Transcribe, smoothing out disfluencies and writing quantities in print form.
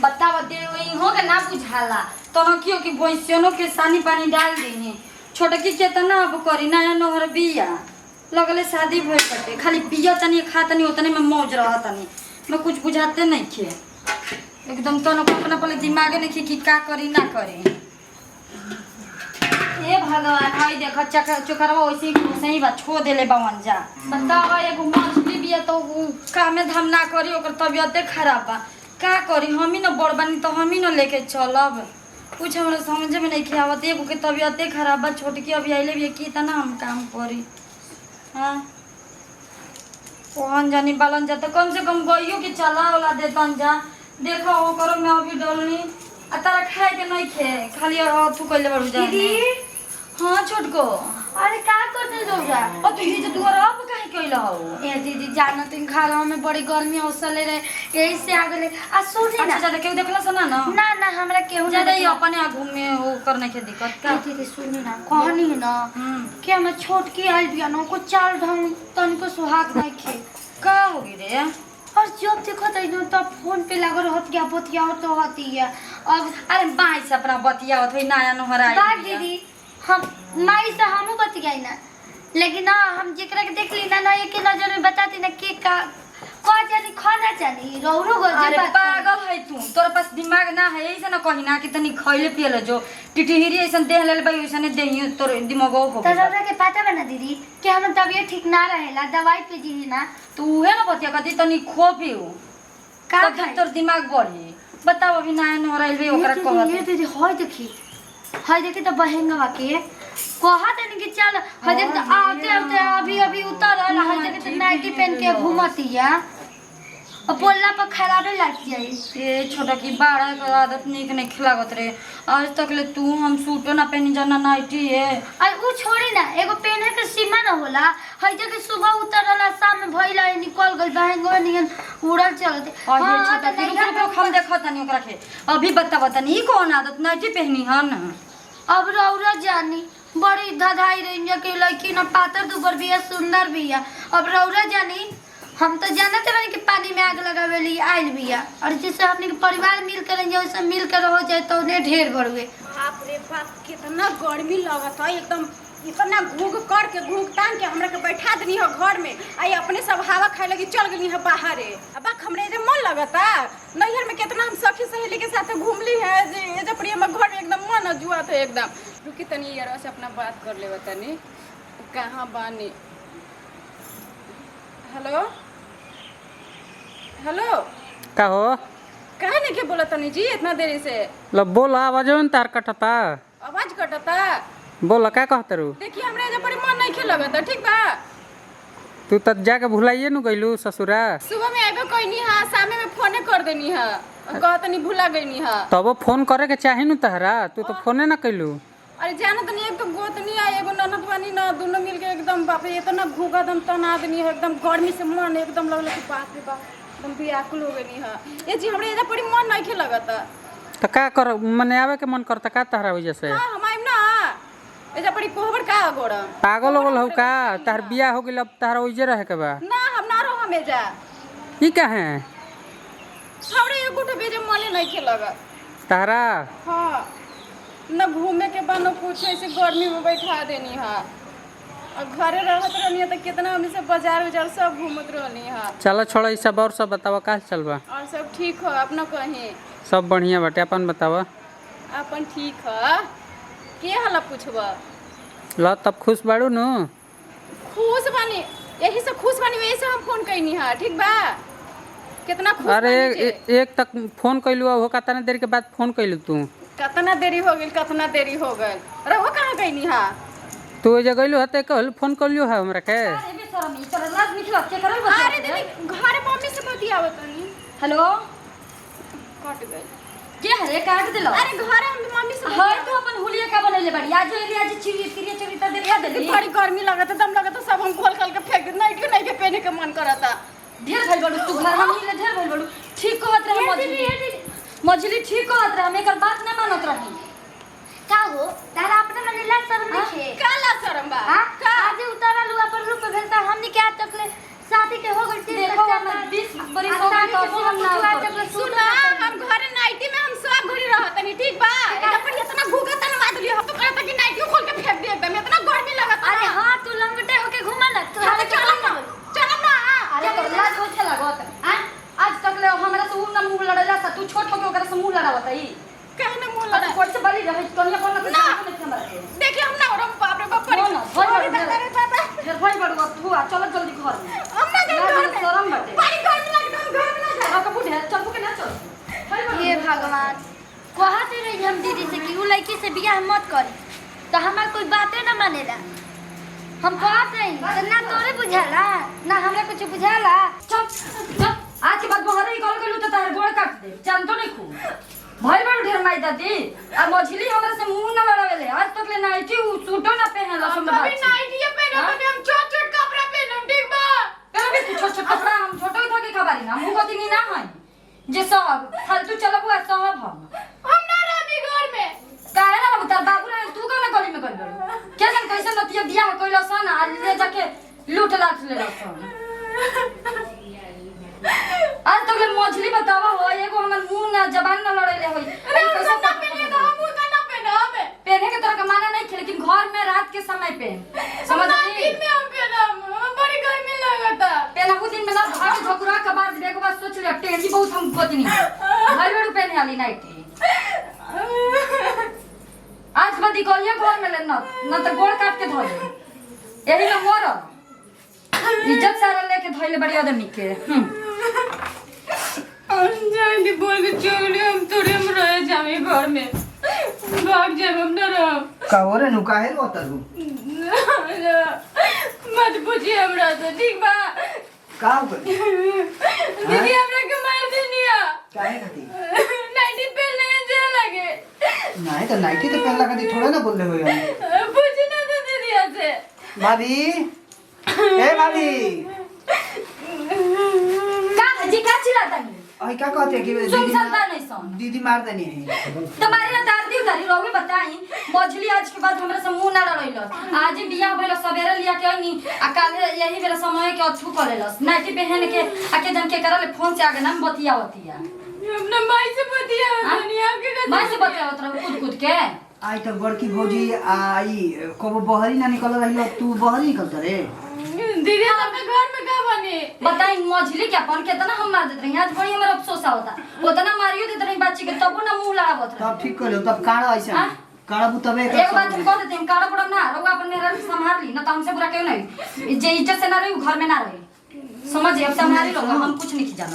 बतावा दे हो के ना बुझाला तो क्यों कि भैंसियों के सानी पानी डाल देनी छोटकी केतना अब करी नया नहर बिया लगले शादी भइल बाटे खाली पिया तनी खा तनी उतने में मौज रहा तनी मैं कुछ बुझाते नहीं खे एकदम तो अपना पहले दिमाग नहीं कि का करी ना करी। ए भगवान हाय देख चोकरवा वैसे ही बात छो देले बावन जा बतावा एगो मछली बिया तो कामे धाम ना करी ओकर तबियते खराब बा का करी हम ही न बड़ बानी तो हम ही न लेके चलब कुछ हमरा समझ में नहीं आवत एगो के तबियते खराब बा छोटकी अभी आइले भी कितना हम काम करी। हां ओहन जानी बालन जा तो कम से कम गइयो के चला वाला देतन जा देखो ओकरो में अभी डलनी आ तारा खाए के नहीं खे खाली तू कइले बड़ू जा दीदी। हां छोटको अरे का करते जोजा ओ तू ये जो दुआर अब काहे कइला हो ए दीदी जाना तुम घरवा में बड़ी गर्मी औसले रहे यही से आ गेले आ सुनी ना ज्यादा केहू देखला सना ना ना ना हमरा केहू ज्यादा ही अपने आ घूमे हो करने के दिक्कत का दीदी सुनी ना कहनी है ना कि हम छोटकी आइल बिया ना को चाल ढंग तनको सुहाग नहीं खे का होगी रे और जब देखो तो फोन पे लगा रहत क्या बतिया तो होती है अब अरे माई से अपना बतिया होत नया नहर आई बात दीदी हम माई से हमू बतियाई ना लेकिन ना हम जेकरा के देख ली ना एक नजर में बताती ना के का जानी खाना जानी रौरो गजे अरे पागल है तू तोरा पास दिमाग ना है ऐसे ना कही ना कि तनी खइले पियले जो टिटिहिरी ऐसन देह लेल भाई ऐसने देहियो तोर दिमागो हो तो रौरा के पता बना दीदी कि हम तबियत ठीक ना रहेला दवाई पे जी ना तू उहे ना बतिया कदी तनी खो पियो का तोर दिमाग बढ़ी बताओ अभी नया नहर आइल बे ओकरा कहत ये दीदी होय देखी तो बहेंगवा के कहत नहीं कि चल होय देख तो आते अभी उतर रहा है देख तो नाइटी पहन के घूमतिया और बोलला पर खराबे लग जाई ए छोटा की बाड़ा के आदत निक नहीं खिलागत रे आज तक ले तू हम सूटो ना पहनी जाना नाइटी है और वो छोड़ी ना एगो पहने के सीमा ना होला हई जे के सुबह उतरला शाम में भइला निकल गई बहंगो नियन उड़ल चलते हां छोटा की रुक हम देखत नहीं ओकरा के अभी बतावा तनी ई कौन आदत नाइटी पहनी हन अब रौरा जानी बड़ी धधाई रही के लड़की ना पातर दुबर बिया सुंदर बिया अब रौरा जानी हम तो जानते बानी कि पानी में आग लगावेली आइल बिया और जैसे अपने के परिवार मिल कर वैसे मिल कर हो जाए तो उन्हें ढेर बढ़ुए। बाप रे बाप कितना गर्मी लगत है एकदम इतना घूग कर के घूग तान के हमरा के बैठा देनी है घर में आई अपने सब हवा खाए लगी चल गई है बाहर अब हमरे जे मन लगता नैहर में कितना हम सखी सहेली के साथ घूमली है जे प्रिय में घर में एकदम मन जुआ था एकदम रुकी तनी यार से अपना बात कर ले तनी कहाँ बानी हेलो हेलो का हो कहे नहीं के बोला तनी जी इतना देरी से लो बोला आवाज तार कटता आवाज कटता बोला क्या कहते रू देखिए हमरा जे पर मन नहीं खे लगता ठीक बा तू तब जाके भुलाइए नु गइलू ससुरा सुबह में आबे कोई नहीं हां शाम में फोन कर देनी है कहत नहीं भुला गईनी है तब फोन करे के चाहे नु तहरा तू तो फोने ना कइलू अरे जाना तो नहीं एक तो गोतनी है एगो ननद बानी ना दोनों मिलके एकदम बाप रे इतना भूखा दम तना आदमी है एकदम गर्मी से मन एकदम लगल कि बाप रे बाप एकदम व्याकुल हो गई है ये जी हमरे एजा बड़ी मन नहीं खे लगता तो का कर मने आवे के मन करता का तहरा वजह से हां हम आइम ना एजा बड़ी कोहबर का गोड़ा पागल हो गल हो का तहर बियाह हो गेल अब तहरा ओइजे रहे के बा ना हम ना रहो हम एजा ई काहे हमरे एगो तो बेजे मन नहीं खे लगत तहरा हां न घूमे के बनो कुछ ऐसे गर्मी में बैठा देनी है और घरे रहत रहनी है तो कितना हमने सब बाजार उजार सब घूमत रहनी है चलो छोड़ ई सब और सब बतावा का चलबा और सब ठीक हो अपना कहीं सब बढ़िया बाटे अपन बतावा अपन ठीक है के हला पूछबा ल तब खुश बाड़ू नु खुश बानी यही से खुश बानी वही से हम फोन कइनी है ठीक बा कितना खुश अरे बानी एक तक फोन कइलू हो कतना देर के बाद फोन कइलू तू कितना देरी हो गई कितना देरी हो गई अरे वो कहाँ गई है तू जे गइलू हते कहल फोन कइलू है हमरा के अरे बेशरमी तोरा लाज मिठवा के करल अरे दीदी घरे मम्मी से बतियावत नहीं हेलो कट गई के हरे काट देलो अरे घरे हम मम्मी से हाय तू अपन हुलिया का बनैले बड़ी आज एली आज चिड़िया चिड़िया चरिता देखा देली बड़ी गर्मी लगता दम लगता सब हम खोल खोल के फेंक दे नहीं के पहने के मन करता ढेर भइल बड़ू तू घर में मिले ढेर भइल बड़ू ठीक कहत रहे मछली ठीक कहत रहे हम एकर बात ना मानत रही का हो तारा अपने मन ला शर्म नहीं छे काला शर्म बा का आज उतारल हुआ पर रूप भेलता हमनी के आज तक ले शादी के हो गई देखो हम 20 बरिस हो गए तो हम ना सुना हम घरे लड़ावत ई काहे ना मुंह अच्छा लड़ा कोट से बली रहे कनिया कोन ना। हमरा के देखिए हम ना और बाप रे बाप ना, भाई अरे बाप रे। बाबा फिर भाई बड़वा तू आ चल जल्दी घर में हम ना जाए घर में शरम बाटे बड़ी घर में लगे हम घर में ना जाए का बुढ़े चल के ना चल ये भगवान कहते रही हम दीदी से कि उ लड़की से बियाह मत करी तो हमार कोई बातें ना मानेला हम कहत रही तो ना तोरे बुझाला ना हमरा कुछ बुझाला चुप चुप आज के बाद बहरे कॉल कइलू तो तार गोड़ काट दे जान तो नहीं खूब भाई बड़ ढेर माई दादी आ मछली हमरा से मुंह ना लड़ावेले आज तक ले नाइटी सूटो ना पहनला सुन बात कभी नाइटिए पहनो तो हम छोट छोट कपड़ा पहनम ठीक बा कभी तू छोट छोट कपड़ा हम छोटो था के खबारी ना मुंह कति ना है जे सब फालतू चलब हुआ सब हम ना रहबी घर में काहे ना बता बाबू रे तू कौन गली में गइल बड़ क्या जान कैसे नतिया बियाह कइला सन आ ले जाके लूट लाट ले सन आज तक ले मछली बतावा हो एगो हमर मुंह ना जबान ना लड़ेले होई आई कैसे ना पहनिए ना हम का ना पहनो हमें पहने के तोरा के माना नहीं खे लेकिन घर में रात के समय पे समझ दिन गई में हम पहनम बड़ी गर्मी लगता पहना दिन में ना भाग झगड़ा के बाद देखो बात सोच ले टेढ़ी बहुत हम गोतनी घर में पहने वाली नाइटी आज बदी कहिए घर में ले न तो गोड़ काट के धो दे यही ना मोर इज्जत सारा लेके धइले बड़ी आदमी के हम जाने बोल के चोगले हम तोरे में रह जावे घर में भाग जाए हम ना रह का हो रे नु काहे रोता तू मत पूछिए हमरा से ठीक बा का हो गई दीदी हमरा के मार देनिया काहे खाती नाइटी पहनने जे लगे नहीं तो नाइटी तो पहला खाती थोड़ा ना बोल रहे हो यार पूछी ना तो दीदी से भाभी ए भाभी का जी का चिल्लाता नहीं आई क्या कहते हैं कि सुन सकता नहीं सुन दीदी मार देनी है तुम्हारी ना दादी उधारी रोवे बताई मछली आज के बाद हमरा से मुंह ना लड़ैलस आज बियाह भइल सवेरे लिया के आइनी आ काल यही बेरा समय के अथु करेलस नाइटी पहन के आके जन के करले फोन से आगे नाम बतियावतिया अपना माई से बतिया दुनिया के माई से बतियावत रह कूद कूद के आई तो बड़की भौजी आई कबो बहरी ना निकल रही तू बहरी निकलता रे दीदी अपने घर में का बने बताई मछली के अपन केतना हम मार देत रही आज बड़ी हमरा अफसोस होता उतना मारियो देत रही बच्ची के तबो ना मुंह लगावत रही तब ठीक कर लो तब काढ़ा ऐसा काढ़ा बु तबे एक बात हम कह देते हम काड़ा पड़म ना रउआ अपन मेरा संभाल ली ना तो हमसे बुरा क्यों नहीं जे इज्जत से ना रही घर में ना रही समझ अब संभाली लो हम कुछ नहीं जानत